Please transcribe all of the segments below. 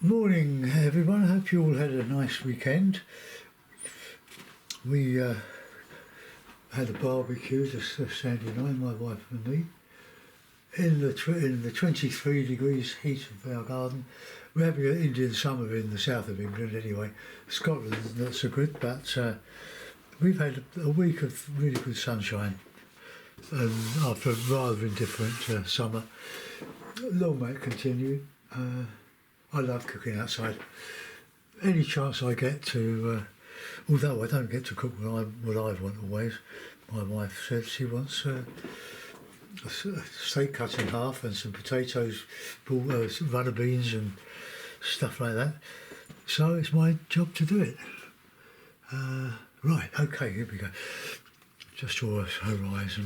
Morning everyone, I hope you all had a nice weekend. We had a barbecue, just Sandy and I, my wife and me, in the 23 degrees heat of our garden. We're having an Indian summer in the south of England anyway. Scotland not so good, but we've had a week of really good sunshine, and after a rather indifferent summer. Long may it continue. I love cooking outside. Any chance I get to, although I don't get to cook what I want always, my wife said she wants a steak cut in half and some potatoes, runner beans and stuff like that. So it's my job to do it. Right, okay, here we go. Just draw a horizon.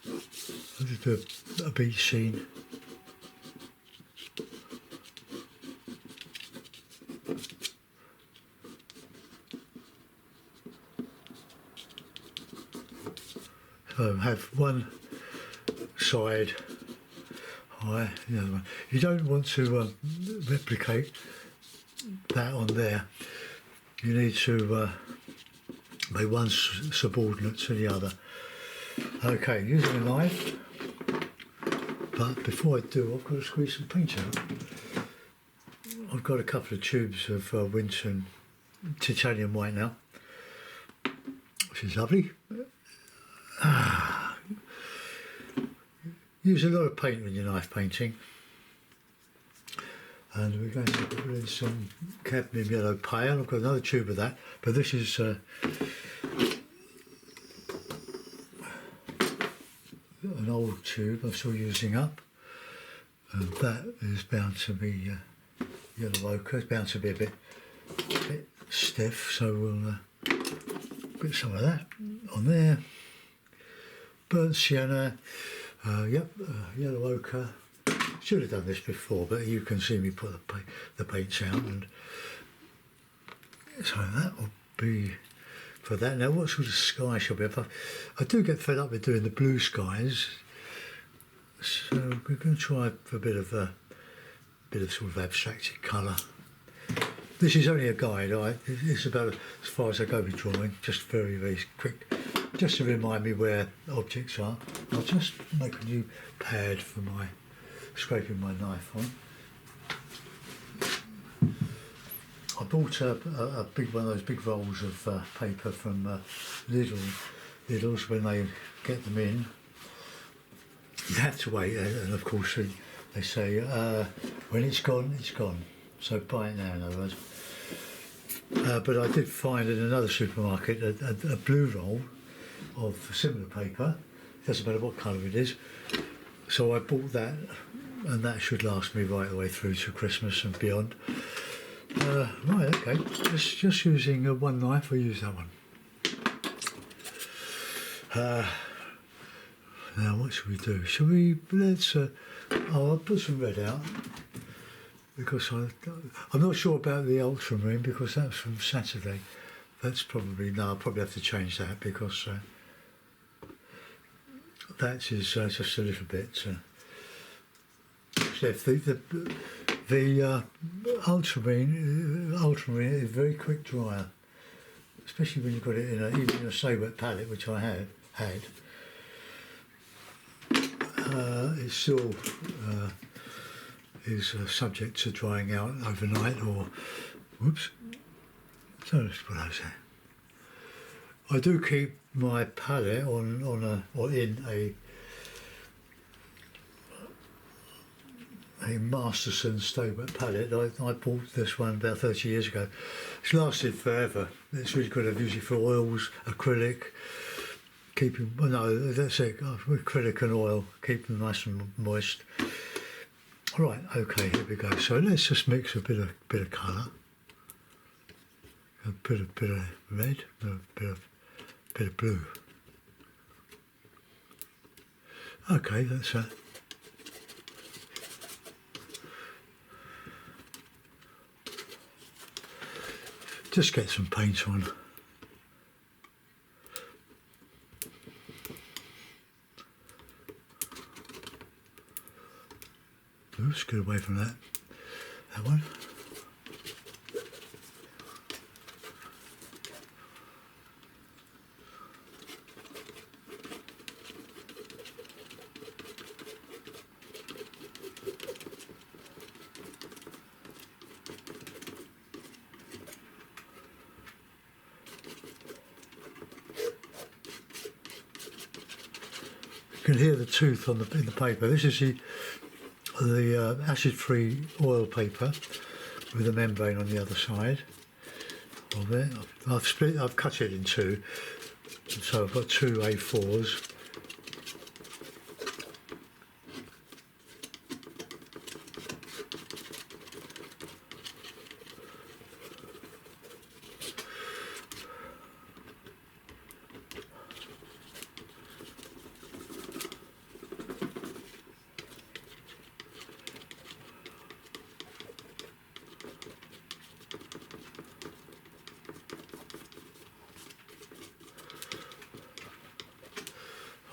I'll just do a beach scene. So have one side high, the other one. You don't want to replicate that on there. You need to make one subordinate to the other. Okay, using a knife, but before I do, I've got to squeeze some paint out. I've got a couple of tubes of Winton titanium white now, which is lovely. Use a lot of paint when you're knife painting, and we're going to put in some cadmium yellow pale. I've got another tube of that, but this is an old tube I'm still using up, and that is bound to be yellow ochre. It's bound to be a bit stiff, so we'll put some of that on there. Burnt sienna, yellow ochre. Should have done this before, but you can see me put the paints out, and so that will be for that. Now, what sort of sky shall we have? I do get fed up with doing the blue skies, so we're going to try for a bit of sort of abstracted colour. This is only a guide. It's about as far as I go with drawing. Just very, very quick. Just to remind me where objects are. I'll just make a new pad for my scraping my knife on. I bought a big one of those big rolls of paper from Lidl's when they get them in. You have to wait, and of course they say when it's gone, it's gone. So buy it now, in other words. But I did find in another supermarket a blue roll of similar paper. It doesn't matter what colour it is. So I bought that, and that should last me right the way through to Christmas and beyond. Right, okay. Just using one knife, I'll use that one. Now, what should we do? Shall we? I'll put some red out, because I'm not sure about the ultramarine, because that's from Saturday. That's probably, no, I'll probably have to change that, because that is just a little bit stiff. The ultramarine is a very quick dryer, especially when you've got it even in a stay wet palette, which I had. It still is subject to drying out overnight, or whoops. So let's put those there. I do keep my palette in a Masterson stay wet palette. I bought this one about 30 years ago. It's lasted forever. It's really good. I've used it for oils, acrylic, that's it, acrylic and oil, keep them nice and moist. Right, okay, here we go. So let's just mix a bit of colour. A bit of red, a bit of blue. Okay, that's that. Just get some paint on. Oops, get away from that. That one. You can hear the tooth on in the paper. This is the acid-free oil paper with a membrane on the other side of it. I've cut it in two, so I've got two A4s.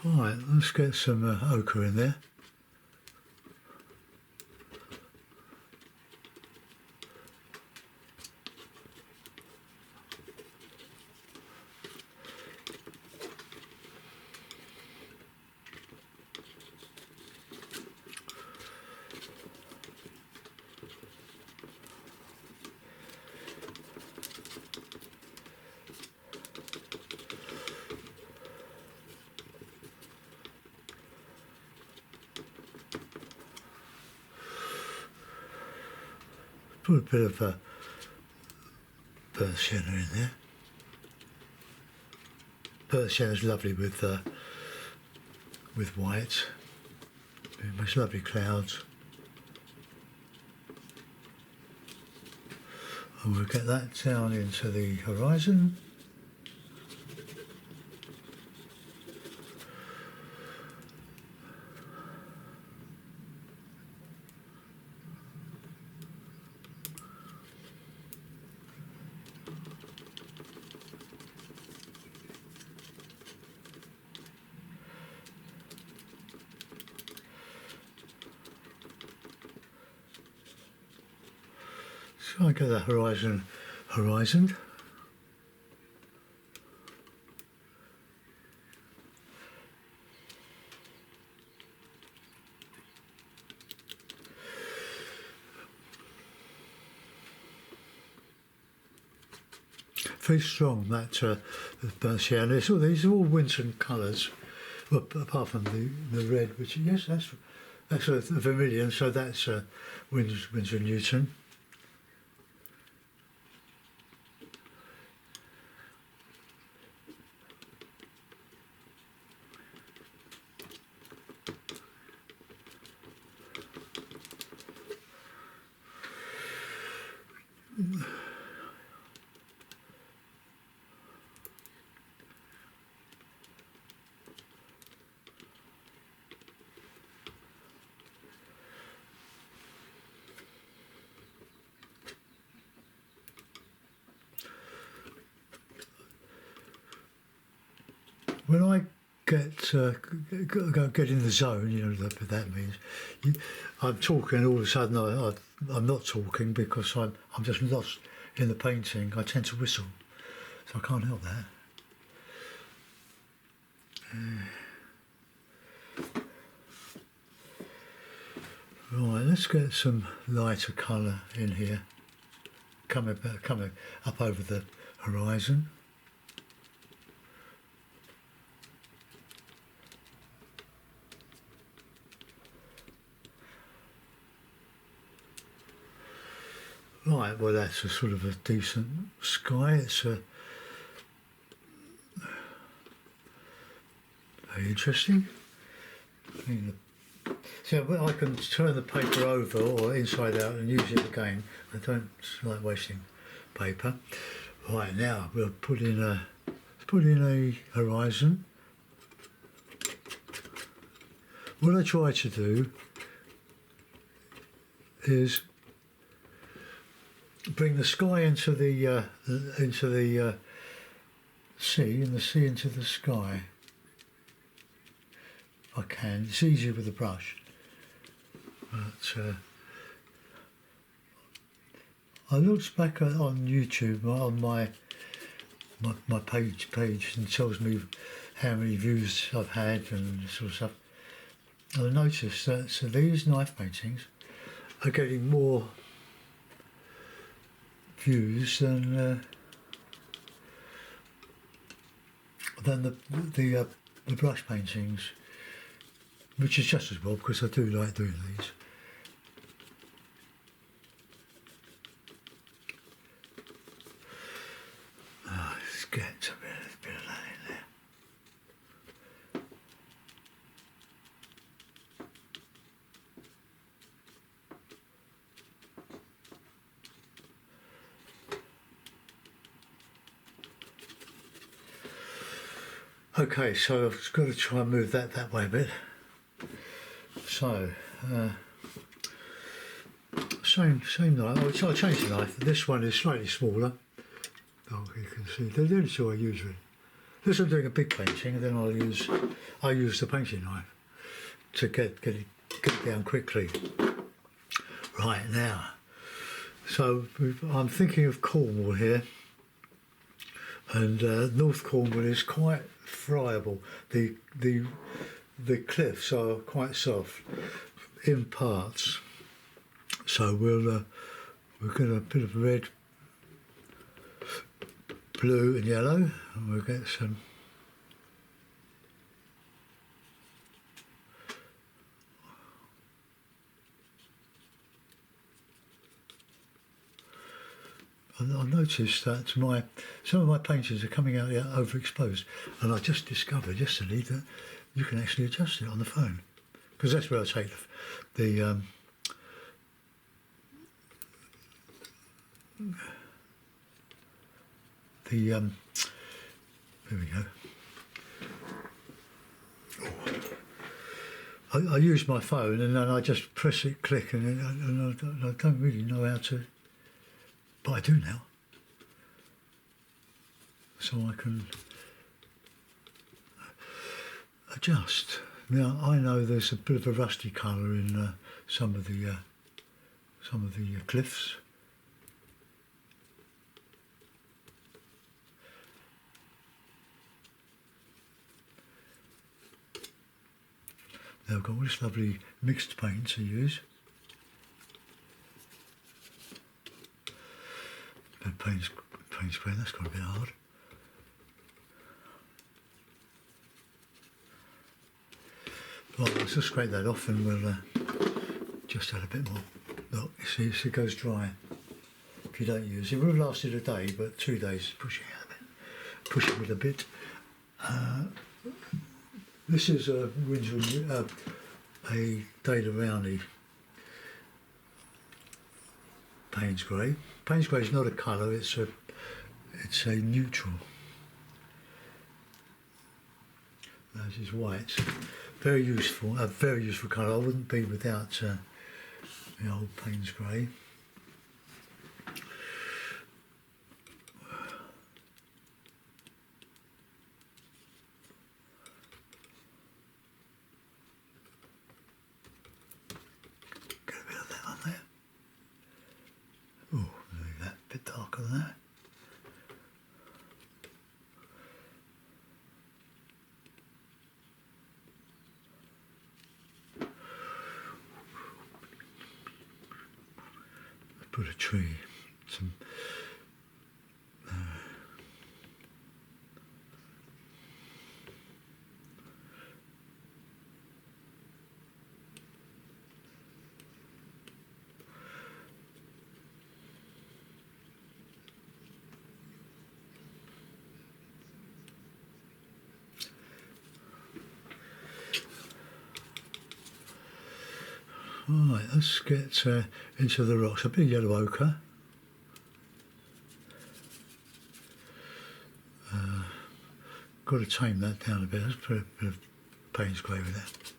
Alright, let's get some ochre in there. Put a bit of burnt sienna in there. Burnt sienna is lovely with white. It makes lovely clouds. And we'll get that down into the horizon. So I get the horizon. Very strong, that the burnt sienna. These are all winter colours, well, apart from the red, which yes, that's a vermilion, so that's Winsor Newton. When I get in the zone, you know what that means. I'm talking, all of a sudden I'm not talking because I'm just lost in the painting. I tend to whistle, so I can't help that. Right, let's get some lighter colour in here, coming up over the horizon. Right, well that's a sort of a decent sky. It's very interesting. So I can turn the paper over or inside out and use it again. I don't like wasting paper. Right, now we'll put in a horizon. What I try to do is bring the sky into the sea, and the sea into the sky. I can. It's easier with a brush, but I looked back on YouTube on my page and it tells me how many views I've had and this sort of stuff. And I noticed that so these knife paintings are getting more views than the brush paintings, which is just as well because I do like doing these. Let's get a bit of that in there. Okay, so I've just got to try and move that way a bit. So, same knife. I changed the knife. This one is slightly smaller. Oh, you can see. They're the only two I use really. This I'm doing a big painting, and then I use the painting knife to get it down quickly. Right now, so I'm thinking of Cornwall here, and North Cornwall is quite friable. The cliffs are quite soft in parts, so we'll get a bit of red, blue and yellow, and we'll get some I noticed that some of my paintings are coming out overexposed, and I just discovered yesterday that you can actually adjust it on the phone, because that's where I take the there we go. I use my phone and then I just press it, click, and I don't really know how to, but I do now. So I can adjust. Now I know there's a bit of a rusty colour in some of the cliffs. They've got all this lovely mixed paint to use. Paint spray, that's got a bit hard. Right, let's just scrape that off and we'll just add a bit more. Look, you see, it goes dry. If you don't use it, it would have lasted a day, but 2 days, push it out a bit. Push it with a bit. This is a Dale Rowney Payne's Grey. Payne's Grey is not a colour; it's a neutral. This is white. Very useful. A very useful colour. I wouldn't be without the old Payne's Grey. Put a tree, some Right, let's get into the rocks. A bit of yellow ochre. Got to tame that down a bit. Let's put a bit of Payne's Grey with that.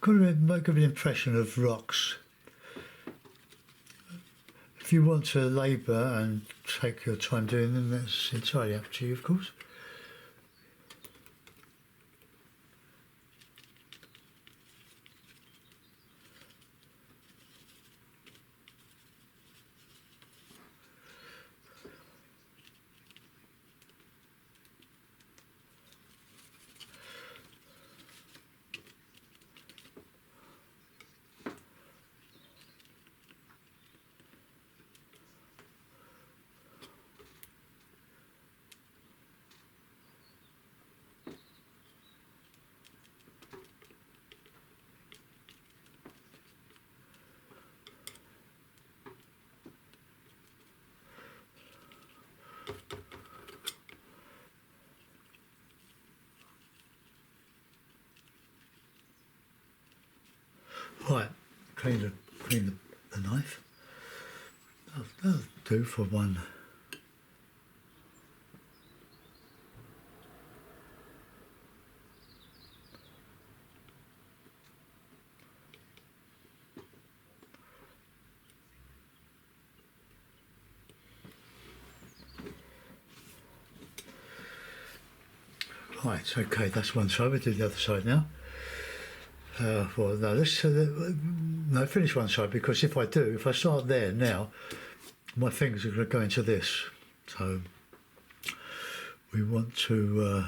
give an impression of rocks. If you want to labour and take your time doing them, that's entirely up to you, of course. Right, clean the knife. That'll do for one. Right, okay, that's one side. We'll do the other side now. Well, no, let's no, finish one side, because if I start there now, my fingers are going to go into this. So we want to.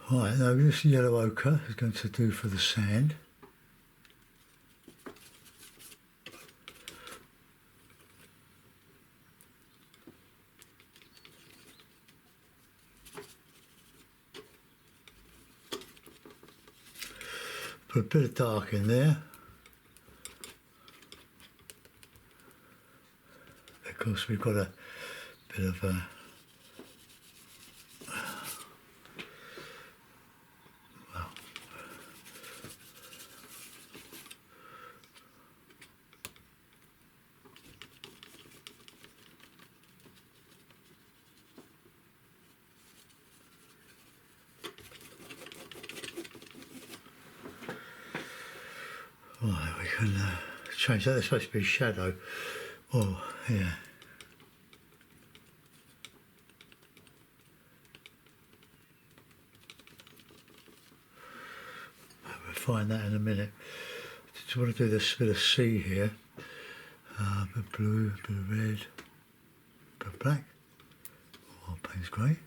Right, now this yellow ochre is going to do for the sand. Put a bit of dark in there. Of course, we've got a bit of a right, we can change that. It's supposed to be shadow. Oh, yeah. We'll find that in a minute. Just want to do this bit of sea here. A bit of blue, a bit of red, a bit of black. Oh, Payne's grey.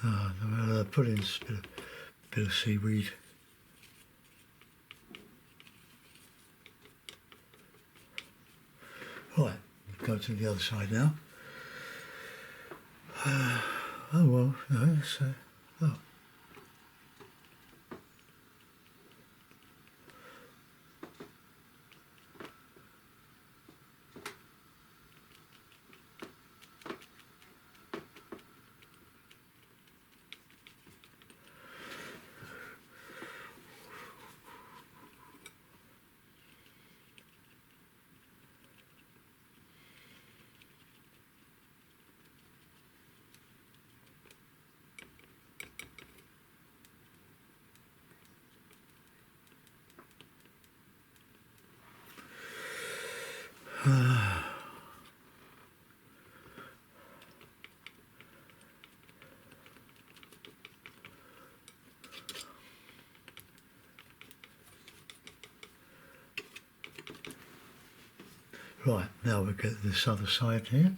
I'll put in a bit of seaweed. Right, go to the other side now. Oh well, no, it's, oh. Right, now we'll get this other side here.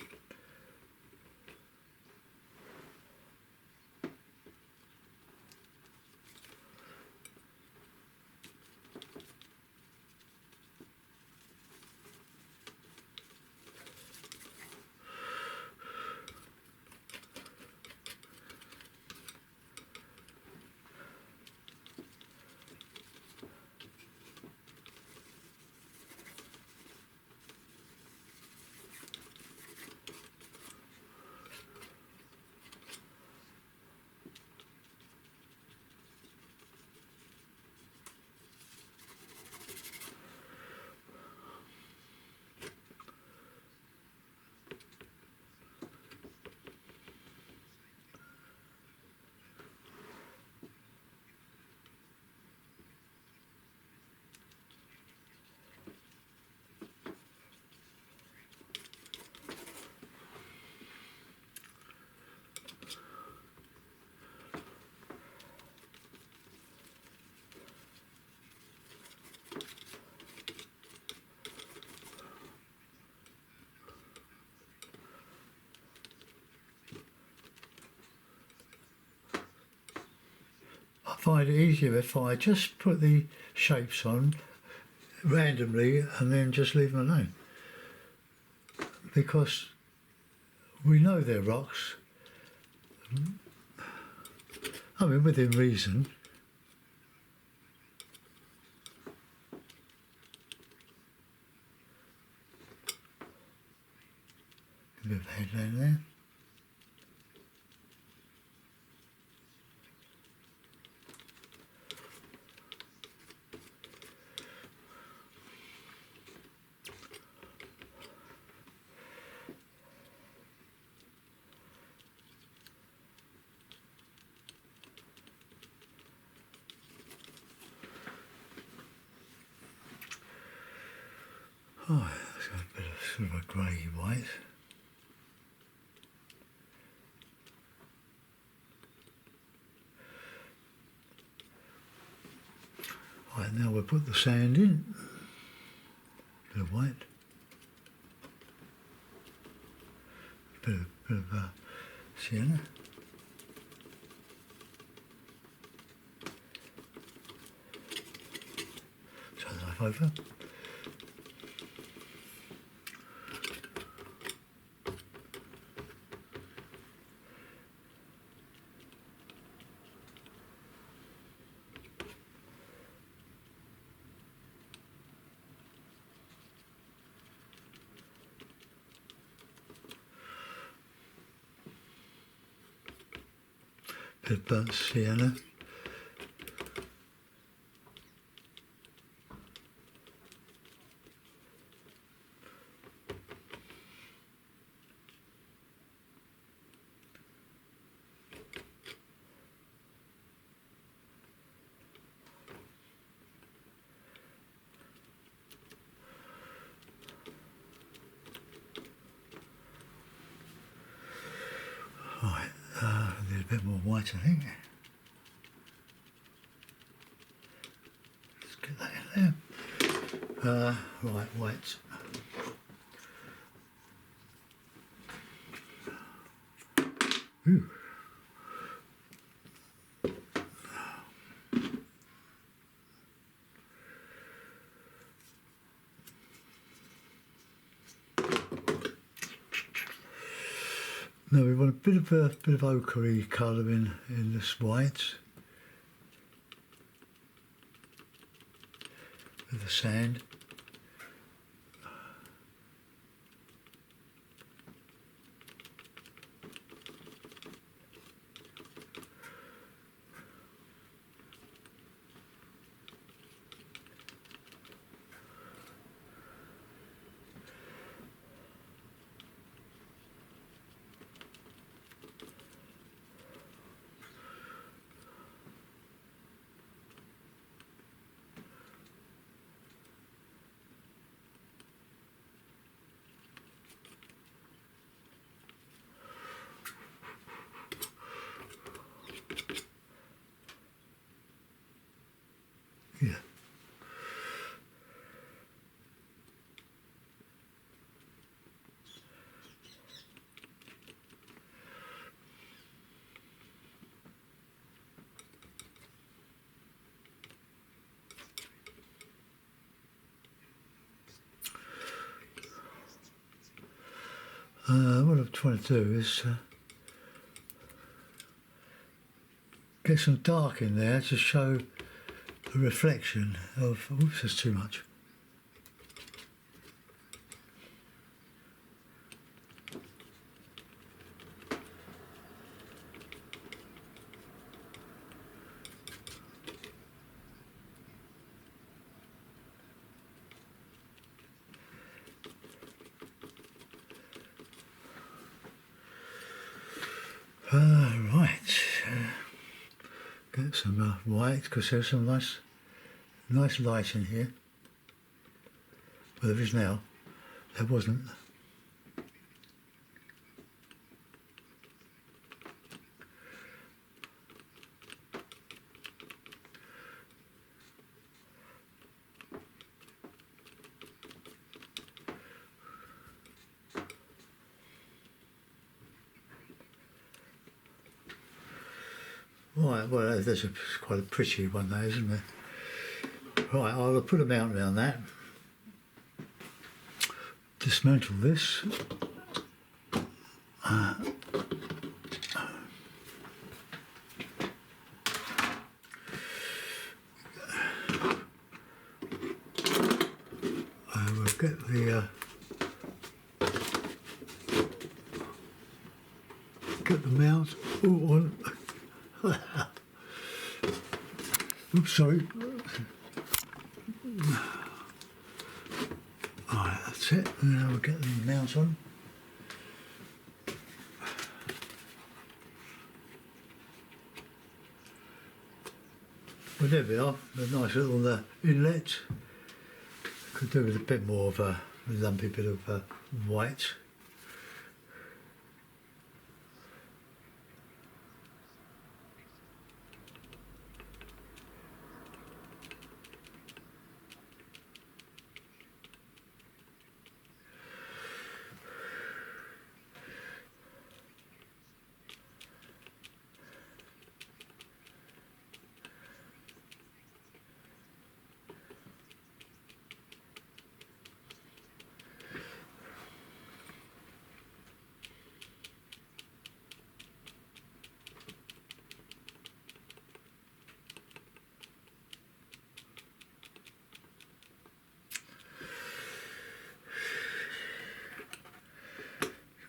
I find it easier if I just put the shapes on randomly and then just leave them alone, because we know they're rocks. I mean, within reason. A bit of headland there. Oh, it's got a bit of sort of a grey white. Right, now we'll put the sand in. Bit of white. Bit of sienna. Turn the knife over. Bit of burnt sienna. Right, need a bit more white, I think. Let's get that in there. Right, white. Ooh. Now we want a bit of ochre colour in this white with the sand. Yeah. What I'm trying to do is get some dark in there to show the reflection of, oops, there's too much. Right, get some white because there's some nice light in here. Well, there is now. There wasn't. Right, well, there's quite a pretty one there, isn't there? Right, I'll put a mount around that. Dismantle this. I will get the mount. Oh, on. Oops, sorry. Alright, that's it. Now we'll get the mount on. Well, there we are. A nice little inlet. Could do with a bit more of a lumpy bit of white.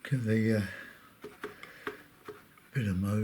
Give the bit of mauve.